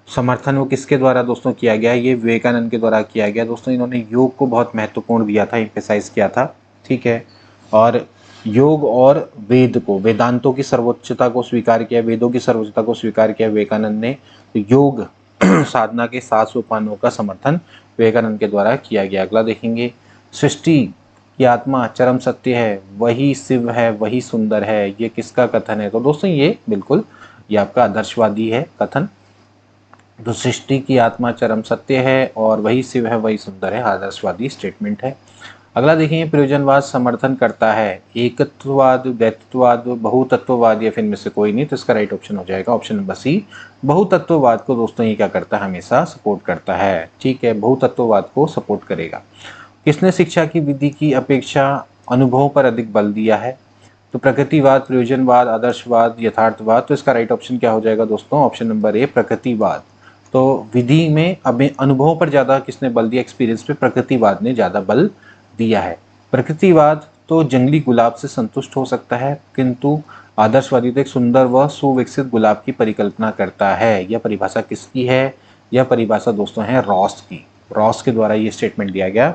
समर्थन वो किसके द्वारा दोस्तों किया गया? ये विवेकानंद के द्वारा किया गया। दोस्तों इन्होंने योग को बहुत महत्वपूर्ण दिया था, एम्फेसाइज किया था। ठीक है, और योग और वेद को, वेदांतों की सर्वोच्चता को स्वीकार किया, वेदों की सर्वोच्चता को स्वीकार किया विवेकानंद ने। तो योग साधना के 7 सोपानों का समर्थन विवेकानंद के द्वारा किया गया। अगला देखेंगे, सृष्टि की आत्मा चरम सत्य है, वही शिव है, वही सुंदर है, ये किसका कथन है? तो दोस्तों ये बिल्कुल ये आपका आदर्शवादी है कथन। तो सृष्टि की आत्मा चरम सत्य है और वही शिव है, वही सुंदर है, आदर्शवादी स्टेटमेंट है। अगला देखेंगे, प्रयोजनवाद समर्थन करता है एकत्ववाद, द्वैतवाद, बहुतत्ववाद या फिर इनमें से कोई नहीं। तो इसका राइट ऑप्शन हो जाएगा ऑप्शन नंबर सी, बहुतत्ववाद को दोस्तों ये क्या करता है, हमेशा सपोर्ट करता है। ठीक है, बहुतत्ववाद को सपोर्ट करेगा। किसने शिक्षा की विधि की अपेक्षा अनुभव पर अधिक बल दिया है? तो प्रकृतिवाद, प्रयोजनवाद, आदर्शवाद, यथार्थवाद। तो इसका राइट ऑप्शन क्या हो जाएगा दोस्तों, ऑप्शन नंबर ए, प्रकृतिवाद। तो विधि में अब अनुभव पर ज़्यादा किसने बल दिया, एक्सपीरियंस पे प्रकृतिवाद ने ज़्यादा बल दिया है। प्रकृतिवाद तो जंगली गुलाब से संतुष्ट हो सकता है, किंतु आदर्शवादी तो एक सुंदर व सुविकसित गुलाब की परिकल्पना करता है। यह परिभाषा किसकी है? यह परिभाषा दोस्तों है रॉस की। रॉस के द्वारा ये स्टेटमेंट दिया गया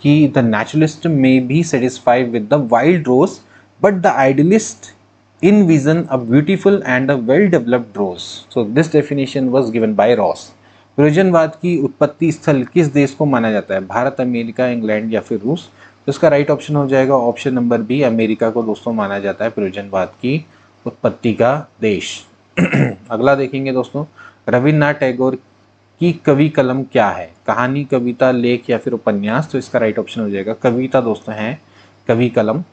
कि the naturalist may be satisfied with the wild rose but the idealist envision a beautiful and a well developed rose. So this definition was given by Ross. प्रयोजनवाद की उत्पत्ति स्थल किस देश को माना जाता है? भारत, अमेरिका, इंग्लैंड या फिर रूस? तो इसका राइट ऑप्शन हो जाएगा ऑप्शन नंबर बी, अमेरिका को दोस्तों माना जाता है प्रयोजनवाद की उत्पत्ति का देश। अगला देखेंगे दोस्तों, रविन्द्रनाथ टैगोर की कवि कलम क्या है? कहानी, कविता, लेख या फिर उपन्यास? तो इसका राइट ऑप्शन हो जाएगा कविता दोस्तों है कवि कलम,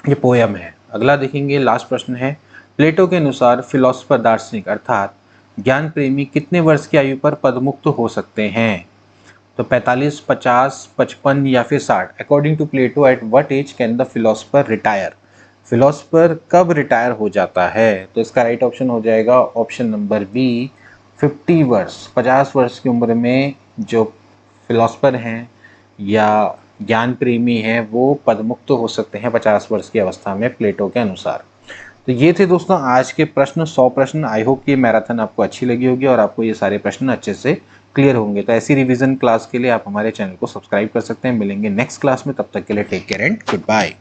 ये पोयम है। अगला देखेंगे, लास्ट प्रश्न है, प्लेटो के अनुसार फिलोसफर, दार्शनिक अर्थात ज्ञान प्रेमी कितने वर्ष की आयु पर पदमुक्त हो सकते हैं? तो 45, 50, 55 या फिर 60। According to Plato at what age can the philosopher retire? Philosopher कब रिटायर हो जाता है? तो इसका राइट ऑप्शन हो जाएगा ऑप्शन नंबर बी, 50 वर्ष। 50 वर्ष की उम्र में जो फिलोसफर हैं या ज्ञान प्रेमी हैं वो पदमुक्त हो सकते हैं 50 वर्ष की अवस्था में प्लेटो के अनुसार। तो ये थे दोस्तों आज के प्रश्न, 100 प्रश्न। आई होप कि मैराथन आपको अच्छी लगी होगी और आपको ये सारे प्रश्न अच्छे से क्लियर होंगे। तो ऐसी रिवीजन क्लास के लिए आप हमारे चैनल को सब्सक्राइब कर सकते हैं। मिलेंगे नेक्स्ट क्लास में, तब तक के लिए take care and good bye.